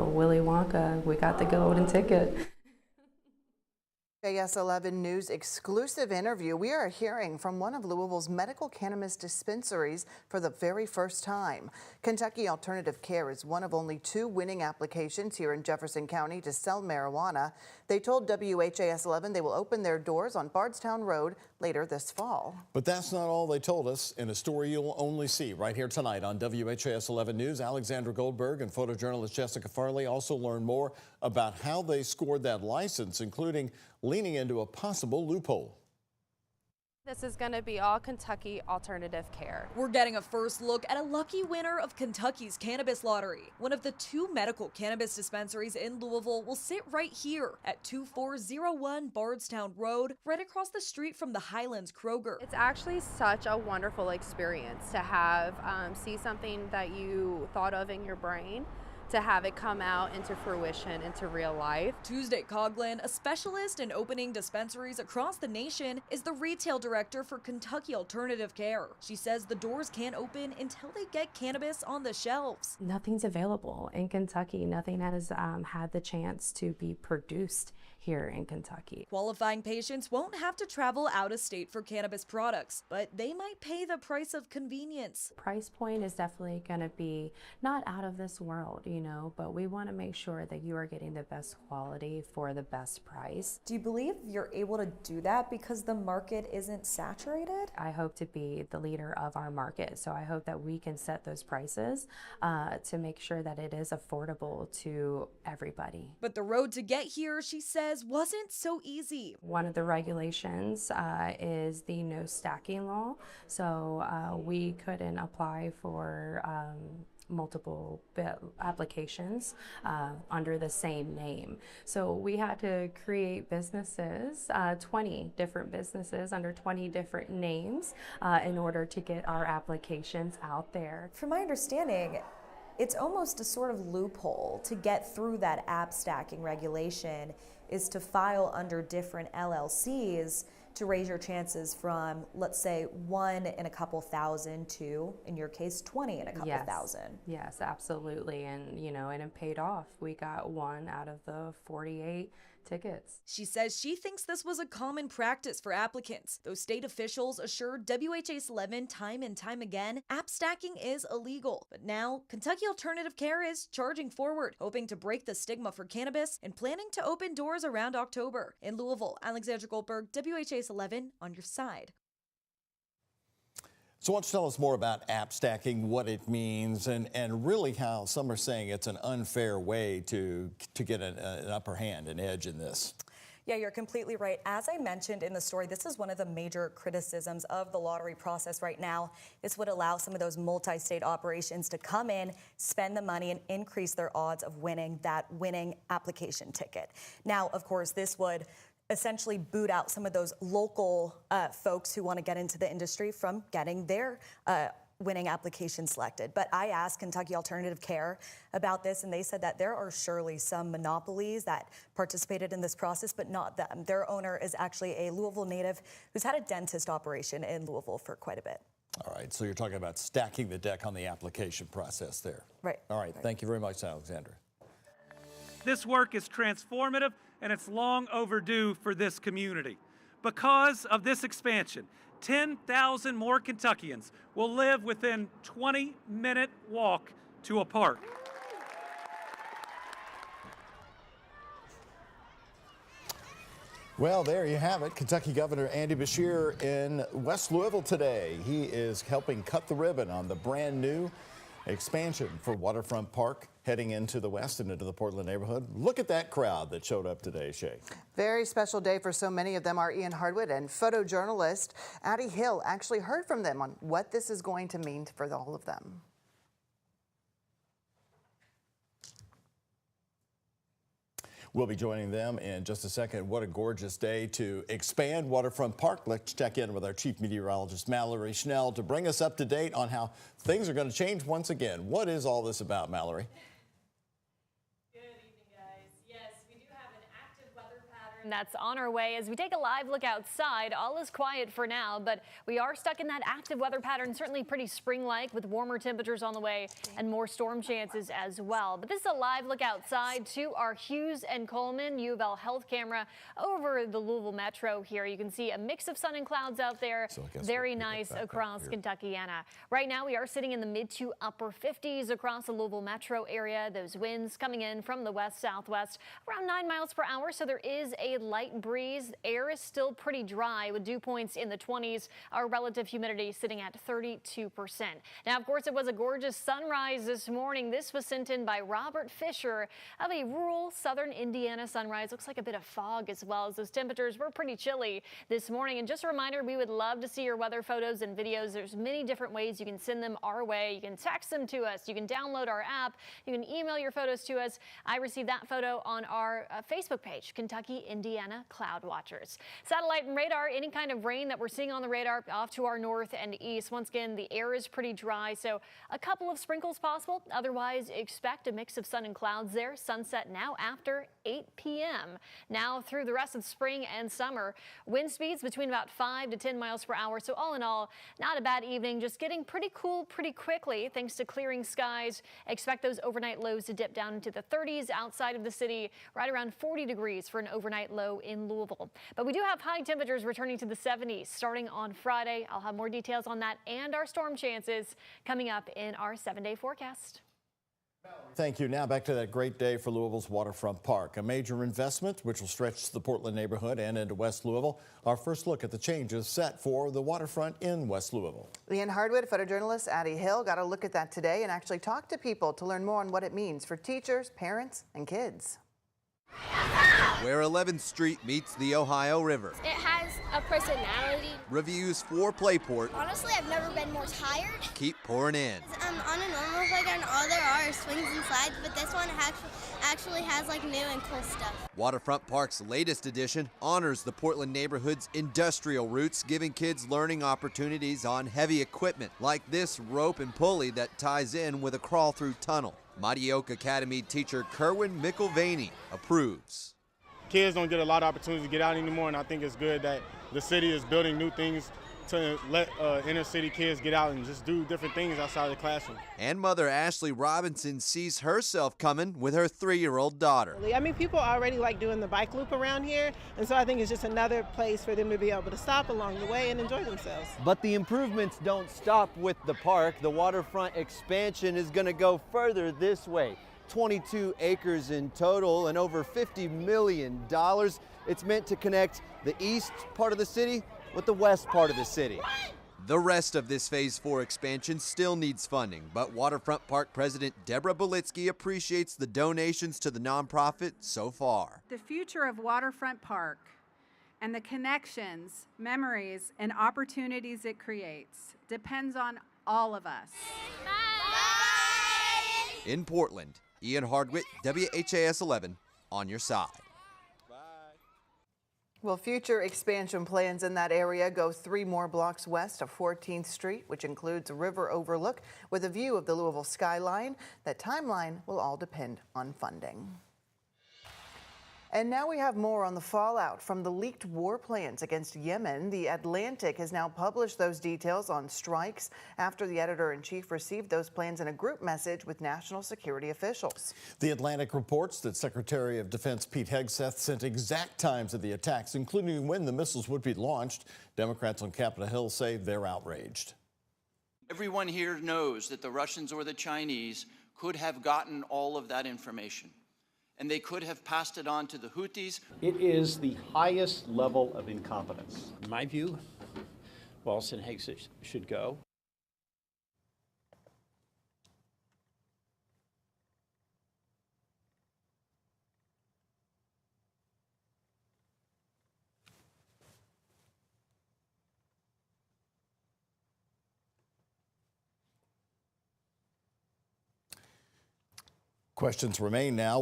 Willy Wonka, we got the golden ticket. WHAS11 News exclusive interview. We are hearing from one of Louisville's medical cannabis dispensaries for the very first time. Kentucky Alternative Care is one of only 2 winning applications here in Jefferson County to sell marijuana. They told WHAS11 they will open their doors on Bardstown Road later this fall. But that's not all they told us in a story you'll only see right here tonight on WHAS11 News. Alexandra Goldberg and photojournalist Jessica Farley also learn more about how they scored that license, including leaning into a possible loophole. This is going to be all Kentucky Alternative Care. We're getting a first look at a lucky winner of Kentucky's cannabis lottery. One of the 2 medical cannabis dispensaries in Louisville will sit right here at 2401 Bardstown Road, right across the street from the Highlands Kroger. It's actually such a wonderful experience to have see something that you thought of in your brain, to have it come out into fruition, into real life. Tuesday Coughlin, a specialist in opening dispensaries across the nation, is the retail director for Kentucky Alternative Care. She says the doors can't open until they get cannabis on the shelves. Nothing's available in Kentucky. Nothing has had the chance to be produced here in Kentucky. Qualifying patients won't have to travel out of state for cannabis products, but they might pay the price of convenience. Price point is definitely going to be not out of this world, but we want to make sure that you are getting the best quality for the best price. Do you believe you're able to do that because the market isn't saturated? I hope to be the leader of our market, so I hope that we can set those prices to make sure that it is affordable to everybody. But the road to get here, she says, wasn't so easy. One of the regulations is the no stacking law, so we couldn't apply for multiple applications under the same name. So we had to create businesses, 20 different businesses under 20 different names in order to get our applications out there. From my understanding, it's almost a sort of loophole to get through that app stacking regulation is to file under different LLCs to raise your chances from, let's say, 1 in a couple thousand to, in your case, 20 in a couple thousand. Yes, absolutely. And, and it paid off. We got 1 out of the 48 tickets. She says she thinks this was a common practice for applicants. Though state officials assured WHAS11 time and time again, app stacking is illegal. But now, Kentucky Alternative Care is charging forward, hoping to break the stigma for cannabis and planning to open doors around October. In Louisville, Alexandra Goldberg, WHAS11 on your side. So why don't you tell us more about app stacking, what it means, and really how some are saying it's an unfair way to get an upper hand, an edge in this. Yeah, you're completely right. As I mentioned in the story, this is one of the major criticisms of the lottery process right now. This would allow some of those multi-state operations to come in, spend the money, and increase their odds of winning that winning application ticket. Now, of course, this would essentially boot out some of those local folks who want to get into the industry from getting their winning application selected. But I asked Kentucky Alternative Care about this, and they said that there are surely some monopolies that participated in this process, but not them. Their owner is actually a Louisville native who's had a dentist operation in Louisville for quite a bit. All right, so you're talking about stacking the deck on the application process there. Right. All right, thank you very much, Alexandra. This work is transformative, and it's long overdue for this community. Because of this expansion, 10,000 more Kentuckians will live within 20-minute walk to a park. Well, there you have it. Kentucky Governor Andy Beshear in West Louisville today. He is helping cut the ribbon on the brand new expansion for Waterfront Park heading into the west and into the Portland neighborhood. Look at that crowd that showed up today, Shay. Very special day for so many of them. Our Ian Hardwood and photojournalist Addie Hill actually heard from them on what this is going to mean for all of them. We'll be joining them in just a second. What a gorgeous day to expand Waterfront Park. Let's check in with our chief meteorologist, Mallory Schnell, to bring us up to date on how things are going to change once again. What is all this about, Mallory? Good evening, guys. Yes, we do have an active weather pattern and that's on our way. As we take a live look outside, all is quiet for now, but we are stuck in that active weather pattern, certainly pretty spring-like with warmer temperatures on the way and more storm chances as well. But this is a live look outside to our Hughes and Coleman U of L health camera over the Louisville Metro here. You can see a mix of sun and clouds out there. So very nice across Kentuckiana. Right now we are sitting in the mid to upper 50s across the Louisville Metro area. Those winds coming in from the west-southwest around 9 miles per hour. So there is a light breeze. Air is still pretty dry with dew points in the 20s. Our relative humidity sitting at 32%. Now, of course, it was a gorgeous sunrise this morning. This was sent in by Robert Fisher of a rural southern Indiana sunrise. Looks like a bit of fog as well, as those temperatures were pretty chilly this morning. And just a reminder, we would love to see your weather photos and videos. There's many different ways you can send them our way. You can text them to us. You can download our app. You can email your photos to us. I received that photo on our Facebook page, Kentucky Indiana Cloud Watchers. Satellite and radar, any kind of rain that we're seeing on the radar off to our north and east. Once again, the air is pretty dry, so a couple of sprinkles possible. Otherwise, expect a mix of sun and clouds there. Sunset now after 8 p.m. Now through the rest of spring and summer. Wind speeds between about 5 to 10 miles per hour. So all in all, not a bad evening. Just getting pretty cool pretty quickly thanks to clearing skies. Expect those overnight lows to dip down into the 30s outside of the city, right around 40 degrees for an overnight low in Louisville. But we do have high temperatures returning to the 70s starting on Friday. I'll have more details on that and our storm chances coming up in our 7-day forecast. Thank you. Now back to that great day for Louisville's Waterfront Park, a major investment which will stretch the Portland neighborhood and into West Louisville. Our first look at the changes set for the waterfront in West Louisville. Ian Hardwood, photojournalist Addie Hill, got a look at that today and actually talked to people to learn more on what it means for teachers, parents, and kids. Where 11th Street meets the Ohio River. It has a personality. Reviews for Playport. Honestly, I've never been more tired. Keep pouring in. On a normal playground, all there are swings and slides, but this one actually has like new and cool stuff. Waterfront Park's latest edition honors the Portland neighborhood's industrial roots, giving kids learning opportunities on heavy equipment, like this rope and pulley that ties in with a crawl-through tunnel. Mighty Oak Academy teacher Kerwin McIlvaney approves. Kids don't get a lot of opportunities to get out anymore, and I think it's good that the city is building new things to let inner city kids get out and just do different things outside of the classroom. And mother Ashley Robinson sees herself coming with her 3-year-old daughter. I mean, people already like doing the bike loop around here, and so I think it's just another place for them to be able to stop along the way and enjoy themselves. But the improvements don't stop with the park. The waterfront expansion is going to go further this way. 22 acres in total and over $50 million. It's meant to connect the east part of the city with the west part of the city. The rest of this Phase 4 expansion still needs funding, but Waterfront Park President Deborah Belitsky appreciates the donations to the nonprofit so far. The future of Waterfront Park and the connections, memories, and opportunities it creates depends on all of us. Bye. In Portland, Ian Hardwick, WHAS11, on your side. Well, future expansion plans in that area go 3 more blocks west of 14th Street, which includes a river overlook with a view of the Louisville skyline. That timeline will all depend on funding. And now we have more on the fallout from the leaked war plans against Yemen. The Atlantic has now published those details on strikes after the editor-in-chief received those plans in a group message with national security officials. The Atlantic reports that Secretary of Defense Pete Hegseth sent exact times of the attacks, including when the missiles would be launched. Democrats on Capitol Hill say they're outraged. Everyone here knows that the Russians or the Chinese could have gotten all of that information, and they could have passed it on to the Houthis. It is the highest level of incompetence. In my view, Wallace and Hegseth should go. Questions remain now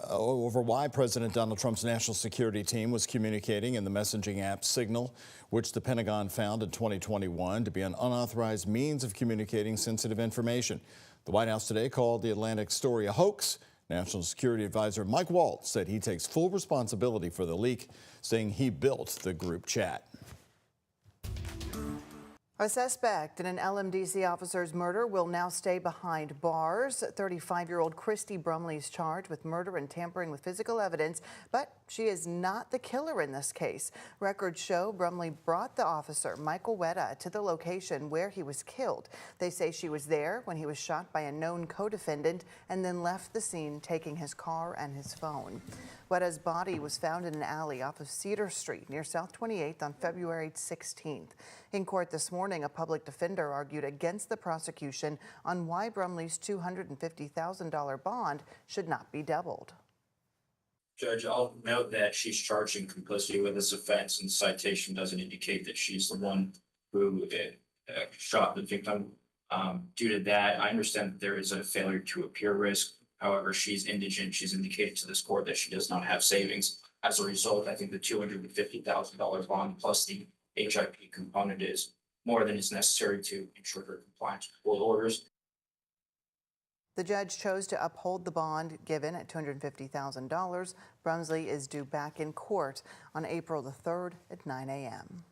over why President Donald Trump's national security team was communicating in the messaging app Signal, which the Pentagon found in 2021 to be an unauthorized means of communicating sensitive information. The White House today called the Atlantic story a hoax. National Security Advisor Mike Waltz said he takes full responsibility for the leak, saying he built the group chat. A suspect in an LMDC officer's murder will now stay behind bars. 35-year-old Christy Brumley is charged with murder and tampering with physical evidence, but she is not the killer in this case. Records show Brumley brought the officer, Michael Wetta, to the location where he was killed. They say she was there when he was shot by a known co-defendant and then left the scene, taking his car and his phone. Wetta's body was found in an alley off of Cedar Street near South 28th on February 16th. In court this morning, a public defender argued against the prosecution on why Brumley's $250,000 bond should not be doubled. Judge, I'll note that she's charged in complicity with this offense, and the citation doesn't indicate that she's the one who shot the victim. Due to that, I understand that there is a failure to appear risk. However, she's indigent. She's indicated to this court that she does not have savings. As a result, I think the $250,000 bond plus the HIP component is more than is necessary to ensure her compliance with court orders. The judge chose to uphold the bond given at $250,000. Brumley is due back in court on April the 3rd at 9 a.m.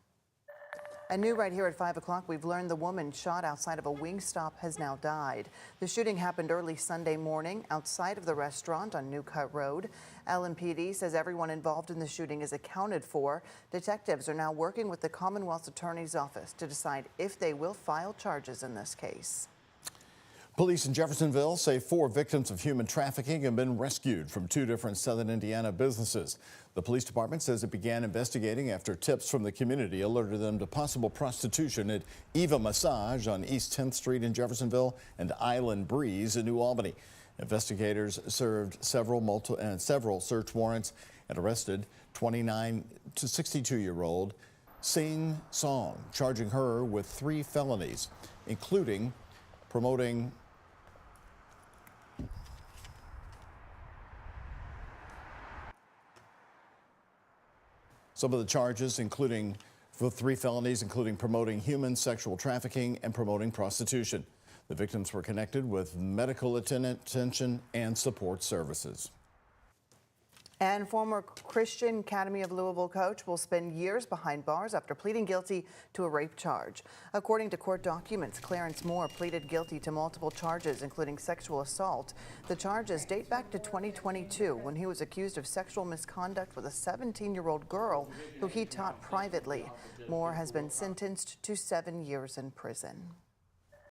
And new right here at 5 o'clock, we've learned the woman shot outside of a Wingstop has now died. The shooting happened early Sunday morning outside of the restaurant on New Cut Road. LMPD says everyone involved in the shooting is accounted for. Detectives are now working with the Commonwealth's Attorney's Office to decide if they will file charges in this case. Police in Jeffersonville say 4 victims of human trafficking have been rescued from 2 different southern Indiana businesses. The police department says it began investigating after tips from the community alerted them to possible prostitution at Eva Massage on East 10th Street in Jeffersonville and Island Breeze in New Albany. Investigators served several search warrants and arrested 29 to 62-year-old Sing Song, charging her with 3 felonies, including promoting some of the charges, including 3 felonies, including promoting human sexual trafficking and promoting prostitution. The victims were connected with medical attention and support services. And former Christian Academy of Louisville coach will spend years behind bars after pleading guilty to a rape charge. According to court documents, Clarence Moore pleaded guilty to multiple charges, including sexual assault. The charges date back to 2022, when he was accused of sexual misconduct with a 17-year-old girl who he taught privately. Moore has been sentenced to 7 years in prison.